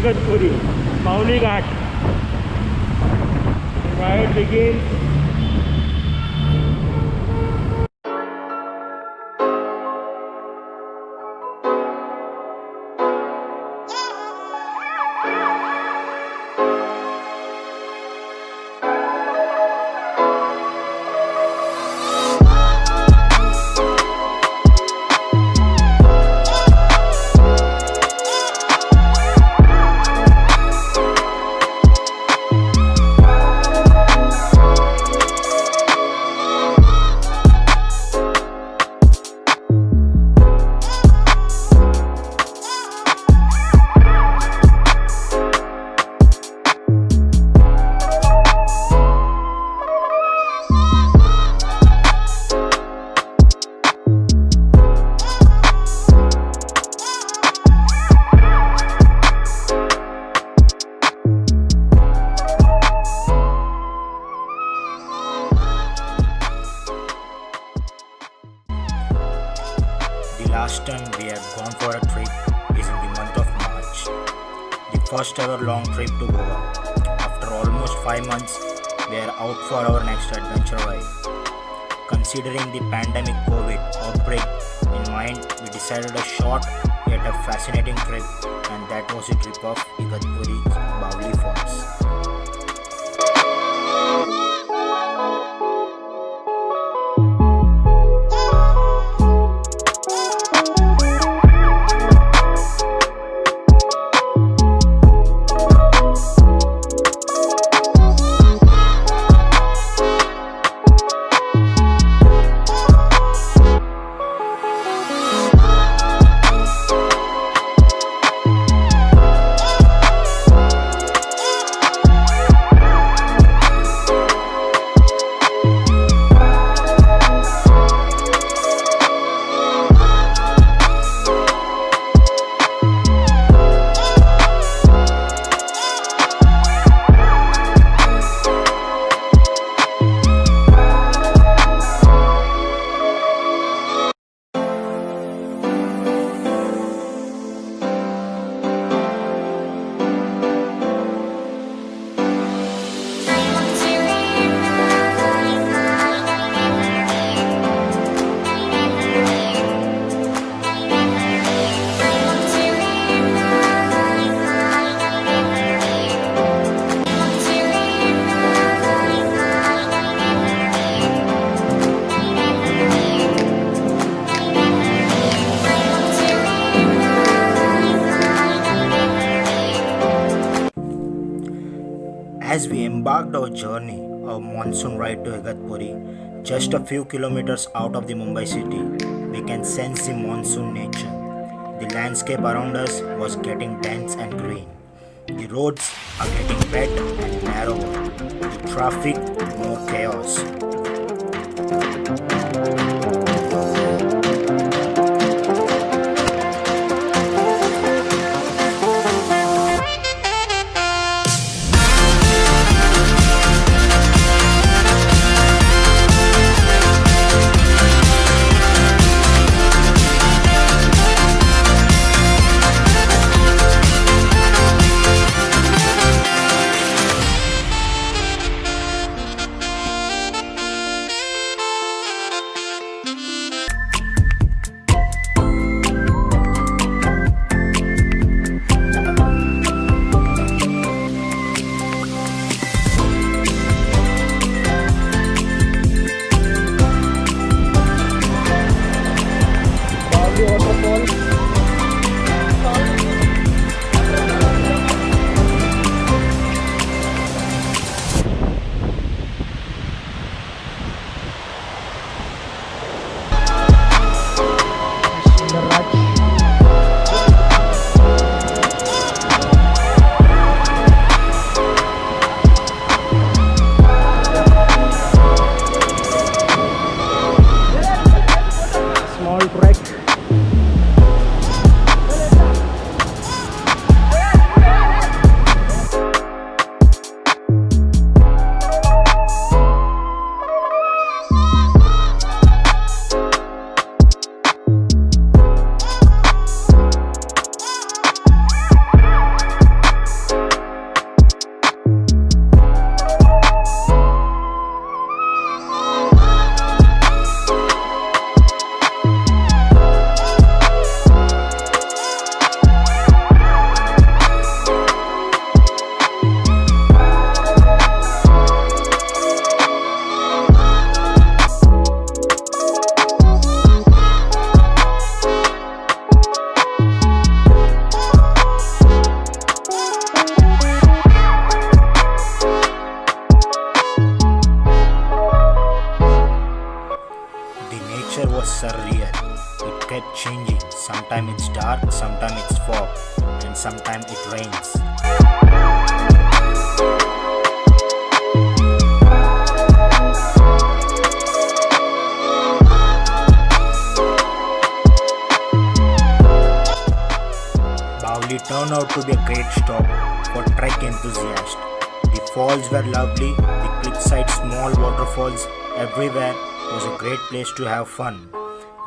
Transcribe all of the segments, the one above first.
Igatpuri, Bhavli Ghat. The ride begins. The last time we had gone for a trip is in the month of March. The first ever long trip to Goa. After almost 5 months, we are out for our next adventure ride. Considering the pandemic COVID outbreak in mind, we decided a short yet a fascinating trip, and that was a trip of Igatpuri Bhavli Falls. As we embarked our journey, our monsoon ride to Igatpuri, just a few kilometers out of the Mumbai city, we can sense the monsoon nature. The landscape around us was getting dense and green. The roads are getting wet and narrower. The traffic more chaos. changing. Sometimes it's dark, sometimes it's fog, and sometimes it rains. Bhavli turned out to be a great stop for trek enthusiasts. The falls were lovely, the cliffside small waterfalls everywhere was a great place to have fun.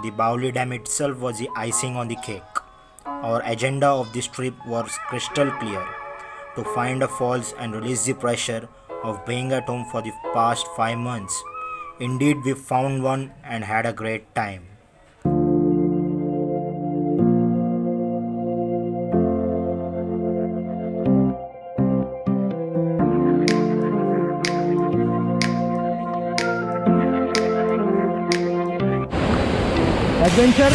The Bhavli Dam itself was the icing on the cake. Our agenda of this trip was crystal clear: to find a falls and release the pressure of being at home for the past 5 months. Indeed, we found one and had a great time. Adventure?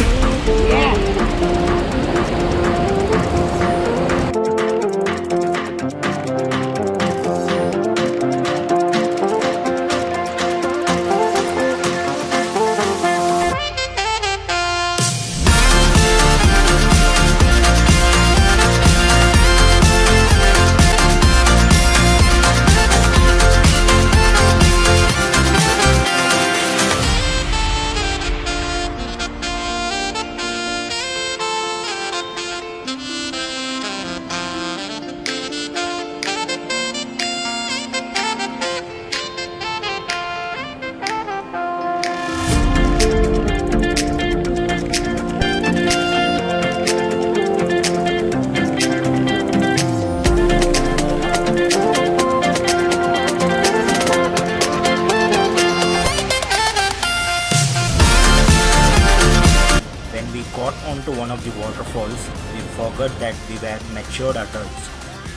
When we got onto one of the waterfalls, we forgot that we were matured adults.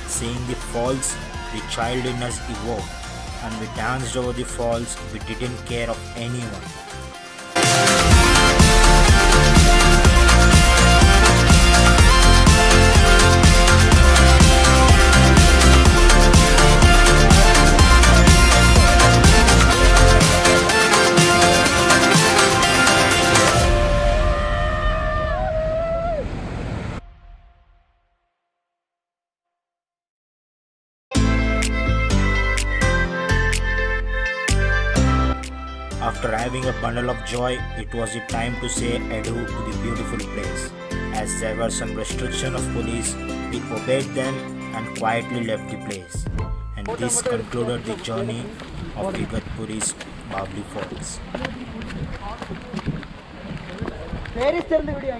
Seeing the falls, the child in us evoked, and we danced over the falls. We didn't care of anyone. After having a bundle of joy, it was the time to say adieu to the beautiful place. As there were some restrictions of police, we obeyed them and quietly left the place. And this concluded the journey of Igatpuri's Bhavli Falls. Where is the video?